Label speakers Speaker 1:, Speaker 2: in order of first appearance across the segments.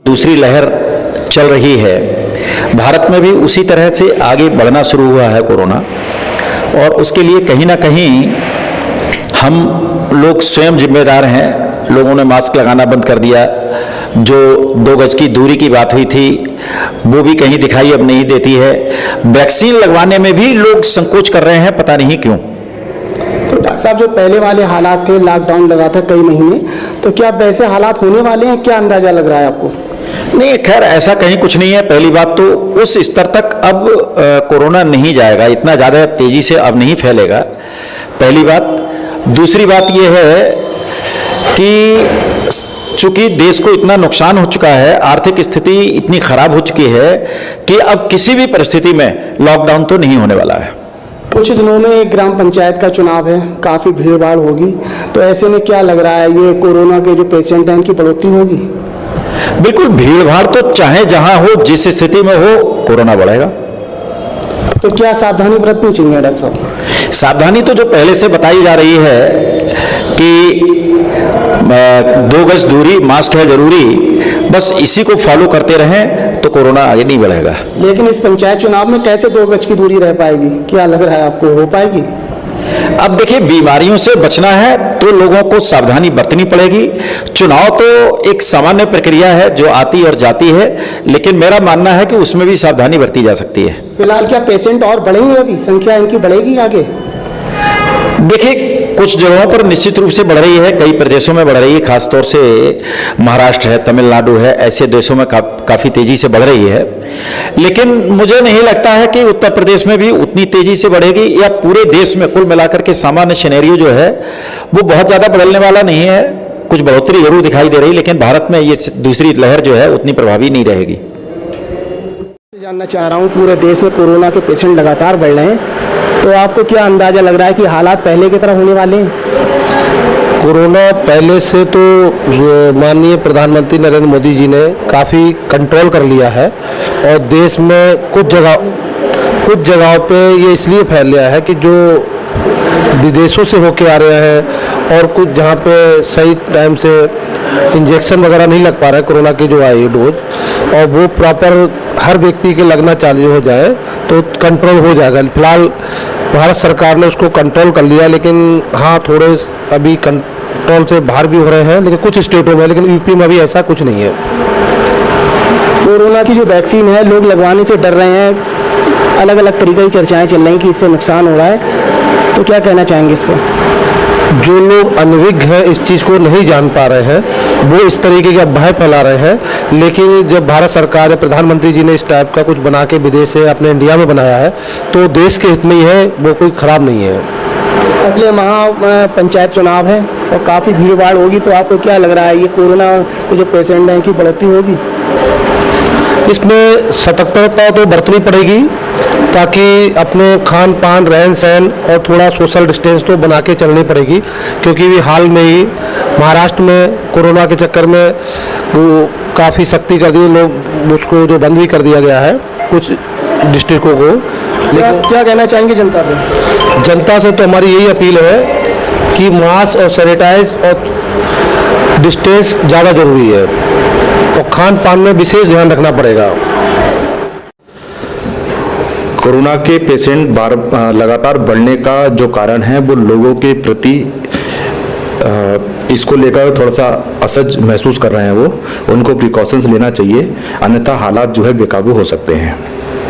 Speaker 1: दूसरी लहर चल रही है, भारत में भी उसी तरह से आगे बढ़ना शुरू हुआ है कोरोना, और उसके लिए कहीं ना कहीं हम लोग स्वयं जिम्मेदार हैं। लोगों ने मास्क लगाना बंद कर दिया, जो 2 गज की दूरी की बात हुई थी वो भी कहीं दिखाई अब नहीं देती है। वैक्सीन लगवाने में भी लोग संकोच कर रहे हैं, पता नहीं क्यों।
Speaker 2: तो डॉक्टर साहब, जो पहले वाले हालात थे, लॉकडाउन लगा था कई महीने, तो क्या वैसे हालात होने वाले हैं? क्या अंदाजा लग रहा है आपको?
Speaker 1: नहीं, खैर ऐसा कहीं कुछ नहीं है। पहली बात तो उस स्तर तक अब कोरोना नहीं जाएगा, इतना ज़्यादा तेजी से अब नहीं फैलेगा, पहली बात। दूसरी बात यह है कि चूंकि देश को इतना नुकसान हो चुका है, आर्थिक स्थिति इतनी खराब हो चुकी है कि अब किसी भी परिस्थिति में लॉकडाउन तो नहीं होने वाला है।
Speaker 2: कुछ दिनों में एक ग्राम पंचायत का चुनाव है, काफ़ी भीड़ भाड़ होगी, तो ऐसे में क्या लग रहा है, ये कोरोना के जो पेशेंट हैं इनकी बढ़ोतरी होगी?
Speaker 1: बिल्कुल, भीड़ भाड़ तो चाहे जहां हो, जिस स्थिति में हो, कोरोना बढ़ेगा।
Speaker 2: तो क्या सावधानी बरतनी चाहिए डॉक्टर साहब?
Speaker 1: सावधानी तो जो पहले से बताई जा रही है कि 2 गज दूरी, मास्क है जरूरी, बस इसी को फॉलो करते रहें तो कोरोना आगे नहीं बढ़ेगा।
Speaker 2: लेकिन इस पंचायत चुनाव में कैसे 2 गज की दूरी रह पाएगी? क्या लग रहा है आपको, हो पाएगी?
Speaker 1: अब देखिए, बीमारियों से बचना है तो लोगों को सावधानी बरतनी पड़ेगी। चुनाव तो एक सामान्य प्रक्रिया है जो आती और जाती है, लेकिन मेरा मानना है कि उसमें भी सावधानी बरती जा सकती है।
Speaker 2: फिलहाल क्या पेशेंट और बढ़ेंगे? अभी संख्या इनकी बढ़ेगी आगे?
Speaker 1: देखिए, कुछ जगहों पर निश्चित रूप से बढ़ रही है, कई प्रदेशों में बढ़ रही है, खासतौर से महाराष्ट्र है, तमिलनाडु है, ऐसे देशों में काफी तेजी से बढ़ रही है। लेकिन मुझे नहीं लगता है कि उत्तर प्रदेश में भी उतनी तेजी से बढ़ेगी, या पूरे देश में कुल मिलाकर के सामान्य सिनेरियो जो है वो बहुत ज्यादा बदलने वाला नहीं है। कुछ बढ़ोतरी जरूर दिखाई दे रही, लेकिन भारत में ये दूसरी लहर जो है उतनी प्रभावी नहीं रहेगी।
Speaker 2: जानना चाह रहा हूँ, पूरे देश में कोरोना के पेशेंट लगातार बढ़ रहे हैं, तो आपको क्या अंदाजा लग रहा है कि हालात पहले की तरह होने वाले हैं?
Speaker 3: कोरोना पहले से तो माननीय प्रधानमंत्री नरेंद्र मोदी जी ने काफ़ी कंट्रोल कर लिया है, और देश में कुछ जगहों पे ये इसलिए फैल गया है कि जो विदेशों से होके आ रहे हैं, और कुछ जहाँ पे सही टाइम से इंजेक्शन वगैरह नहीं लग पा रहा है कोरोना की जो आई डोज, और वो प्रॉपर हर व्यक्ति के लगना चालू हो जाए तो कंट्रोल हो जाएगा। फिलहाल भारत सरकार ने उसको कंट्रोल कर लिया, लेकिन हाँ, थोड़े अभी कंट्रोल से बाहर भी हो रहे हैं, लेकिन कुछ स्टेटों में, लेकिन यूपी में अभी ऐसा कुछ नहीं है।
Speaker 2: कोरोना की जो वैक्सीन है, लोग लगवाने से डर रहे हैं, अलग अलग तरीके की चर्चाएं चल रही कि इससे नुकसान हो रहा है, तो क्या कहना चाहेंगे इस पर?
Speaker 3: जो लोग अनभिज्ञ हैं, इस चीज़ को नहीं जान पा रहे हैं, वो इस तरीके के अफवाहें फैला रहे हैं। लेकिन जब भारत सरकार, प्रधानमंत्री जी ने इस टाइप का कुछ बना के विदेश से अपने इंडिया में बनाया है, तो देश के हित में ही है, वो कोई खराब नहीं है।
Speaker 2: अगले माह पंचायत चुनाव है और काफ़ी भीड़ भाड़ होगी, तो आपको क्या लग रहा है, ये कोरोना के जो पेशेंट हैं की बढ़ोतरी होगी?
Speaker 3: इसमें सतर्कता तो बरतनी पड़ेगी, ताकि अपने खान पान, रहन सहन और थोड़ा सोशल डिस्टेंस तो बना के चलनी पड़ेगी, क्योंकि हाल में ही महाराष्ट्र में कोरोना के चक्कर में वो काफ़ी सख्ती कर दी, लोग उसको जो बंद भी कर दिया गया है कुछ डिस्ट्रिक्टों को।
Speaker 2: लेकिन क्या कहना चाहेंगे जनता से?
Speaker 3: जनता से तो हमारी यही अपील है कि मास्क और सैनिटाइज और डिस्टेंस ज़्यादा जरूरी है, और खान पान में विशेष ध्यान रखना पड़ेगा।
Speaker 4: कोरोना के पेशेंट लगातार बढ़ने का जो कारण है वो लोगों के प्रति इसको लेकर थोड़ा सा असहज महसूस कर रहे हैं। वो उनको प्रिकॉशंस लेना चाहिए, अन्यथा हालात जो है बेकाबू हो सकते हैं।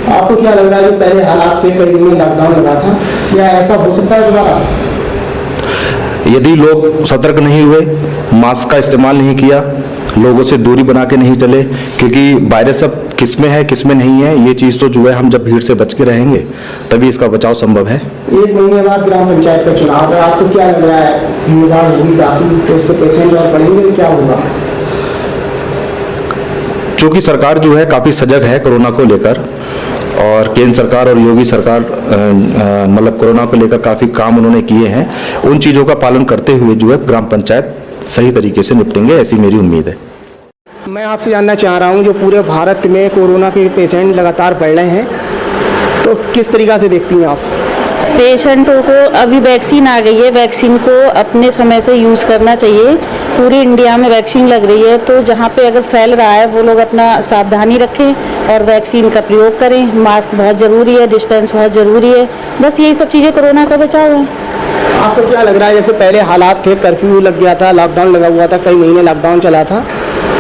Speaker 2: आपको क्या लग रहा है, जो पहले हालात थे, कई दिन में लॉकडाउन लगा था, क्या ऐसा हो सकता है दोबारा?
Speaker 4: यदि लोग सतर्क नहीं हुए, मास्क का इस्तेमाल नहीं किया, लोगों से दूरी बना के नहीं चले, क्योंकि वायरस अब किस में है किस में नहीं है, ये चीज़ तो जो है हम जब भीड़ से बच के रहेंगे तभी इसका बचाव संभव है।
Speaker 2: 1 महीने बाद ग्राम पंचायत का चुनाव है, आपको क्या लग रहा है, भीड़ भाड़ होगी काफ़ी, तो इससे पेशेंट और बढ़ेंगे, क्या होगा?
Speaker 4: चूँकि सरकार जो है काफ़ी सजग है कोरोना को लेकर, और केंद्र सरकार और योगी सरकार मतलब कोरोना को लेकर काफ़ी काम उन्होंने किए हैं, उन चीज़ों का पालन करते हुए जो है ग्राम पंचायत सही तरीके से निपटेंगे, ऐसी मेरी उम्मीद है।
Speaker 2: मैं आपसे जानना चाह रहा हूं, जो पूरे भारत में कोरोना के पेशेंट लगातार बढ़ रहे हैं, तो किस तरीक़ा से देखती हैं आप?
Speaker 5: पेशेंटों को अभी वैक्सीन आ गई है, वैक्सीन को अपने समय से यूज़ करना चाहिए, पूरी इंडिया में वैक्सीन लग रही है, तो जहाँ पे अगर फैल रहा है वो लोग अपना सावधानी रखें और वैक्सीन का प्रयोग करें। मास्क बहुत ज़रूरी है, डिस्टेंस बहुत ज़रूरी है, बस यही सब चीज़ें कोरोना का बचाव है।
Speaker 2: आपको क्या लग रहा है, जैसे पहले हालात थे, कर्फ्यू लग गया था, लॉकडाउन लगा हुआ था, कई महीने लॉकडाउन चला था,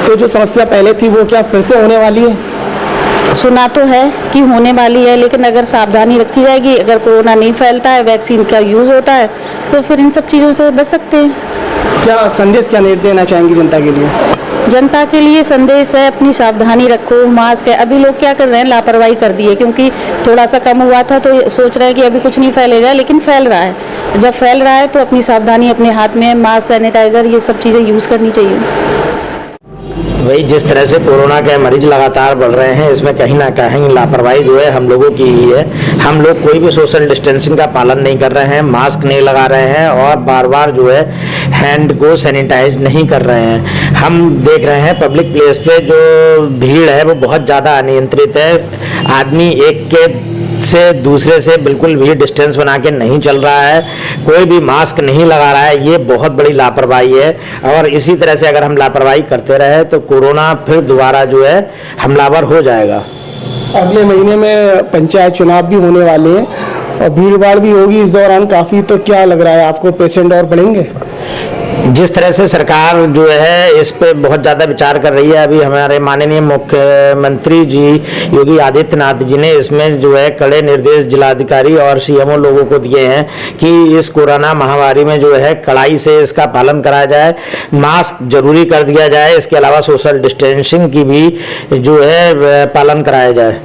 Speaker 2: तो जो समस्या पहले थी वो क्या फिर से होने वाली है?
Speaker 5: सुना तो है कि होने वाली है, लेकिन अगर सावधानी रखी जाएगी, अगर कोरोना नहीं फैलता है, वैक्सीन का यूज़ होता है, तो फिर इन सब चीज़ों से बच सकते हैं।
Speaker 2: क्या संदेश क्या देना चाहेंगी जनता के लिए?
Speaker 5: जनता के लिए संदेश है, अपनी सावधानी रखो, मास्क है। अभी लोग क्या कर रहे हैं, लापरवाही कर दी है, क्योंकि थोड़ा सा कम हुआ था तो सोच रहे हैं कि अभी कुछ नहीं फैलेगा, लेकिन फैल रहा है। जब फैल रहा है तो अपनी सावधानी अपने हाथ में है, मास्क, सैनिटाइज़र, ये सब चीज़ें यूज़ करनी चाहिए।
Speaker 6: वही जिस तरह से कोरोना के मरीज लगातार बढ़ रहे हैं, इसमें कहीं ना कहीं लापरवाही जो है हम लोगों की ही है। हम लोग कोई भी सोशल डिस्टेंसिंग का पालन नहीं कर रहे हैं, मास्क नहीं लगा रहे हैं और बार बार जो है हैंड को सैनिटाइज नहीं कर रहे हैं। हम देख रहे हैं पब्लिक प्लेस पे जो भीड़ है वो बहुत ज़्यादा अनियंत्रित है। आदमी एक के से दूसरे से बिल्कुल भी डिस्टेंस बना के नहीं चल रहा है, कोई भी मास्क नहीं लगा रहा है। ये बहुत बड़ी लापरवाही है और इसी तरह से अगर हम लापरवाही करते रहे तो कोरोना फिर दोबारा जो है हमलावर हो जाएगा।
Speaker 2: अगले महीने में पंचायत चुनाव भी होने वाले हैं और भीड़ भाड़ भी होगी इस दौरान काफ़ी, तो क्या लग रहा है आपको, पेशेंट और बढ़ेंगे?
Speaker 6: जिस तरह से सरकार जो है इस पे बहुत ज़्यादा विचार कर रही है, अभी हमारे माननीय मुख्यमंत्री जी योगी आदित्यनाथ जी ने इसमें जो है कड़े निर्देश जिलाधिकारी और सीएमओ लोगों को दिए हैं कि इस कोरोना महामारी में जो है कड़ाई से इसका पालन कराया जाए, मास्क जरूरी कर दिया जाए, इसके अलावा सोशल डिस्टेंसिंग की भी जो है पालन कराया जाए।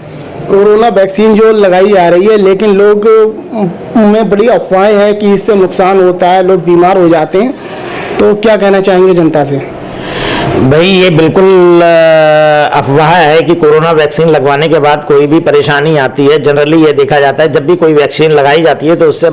Speaker 2: कोरोना वैक्सीन जो लगाई जा रही है, लेकिन लोग में बड़ी अफवाहें हैं कि इससे नुकसान होता है, लोग बीमार हो जाते हैं, तो क्या कहना चाहेंगे जनता से?
Speaker 6: भाई ये बिल्कुल अफवाह है कि कोरोना वैक्सीन लगवाने के बाद कोई भी परेशानी आती है। जनरली ये देखा जाता है जब भी कोई वैक्सीन लगाई जाती है तो उससे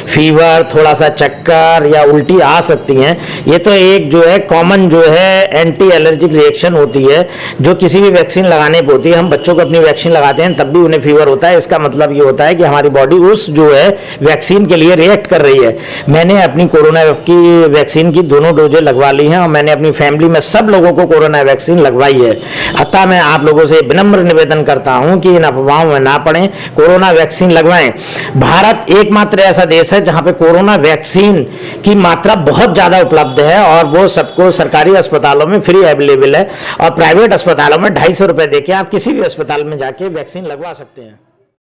Speaker 6: फीवर, थोड़ा सा चक्कर या उल्टी आ सकती हैं। ये तो एक जो है कॉमन जो है एंटी एलर्जिक रिएक्शन होती है जो किसी भी वैक्सीन लगाने पर होती है। हम बच्चों को अपनी वैक्सीन लगाते हैं तब भी उन्हें फीवर होता है। इसका मतलब ये होता है कि हमारी बॉडी उस जो है वैक्सीन के लिए रिएक्ट कर रही है। मैंने अपनी कोरोना की वैक्सीन की दोनों डोजें लगवा ली हैं और मैंने अपनी फैमिली में सब लोगों को कोरोना वैक्सीन लगवाई है। अतः मैं आप लोगों से विनम्र निवेदन करता हूं कि इन अफवाहों में ना पड़ें, कोरोना वैक्सीन लगवाएं। भारत एकमात्र ऐसा देश है जहां पे कोरोना वैक्सीन की मात्रा बहुत ज्यादा उपलब्ध है और वो सबको सरकारी अस्पतालों में फ्री अवेलेबल है और प्राइवेट अस्पतालों में 250 रुपए देके आप किसी भी अस्पताल में जाके वैक्सीन लगवा सकते हैं।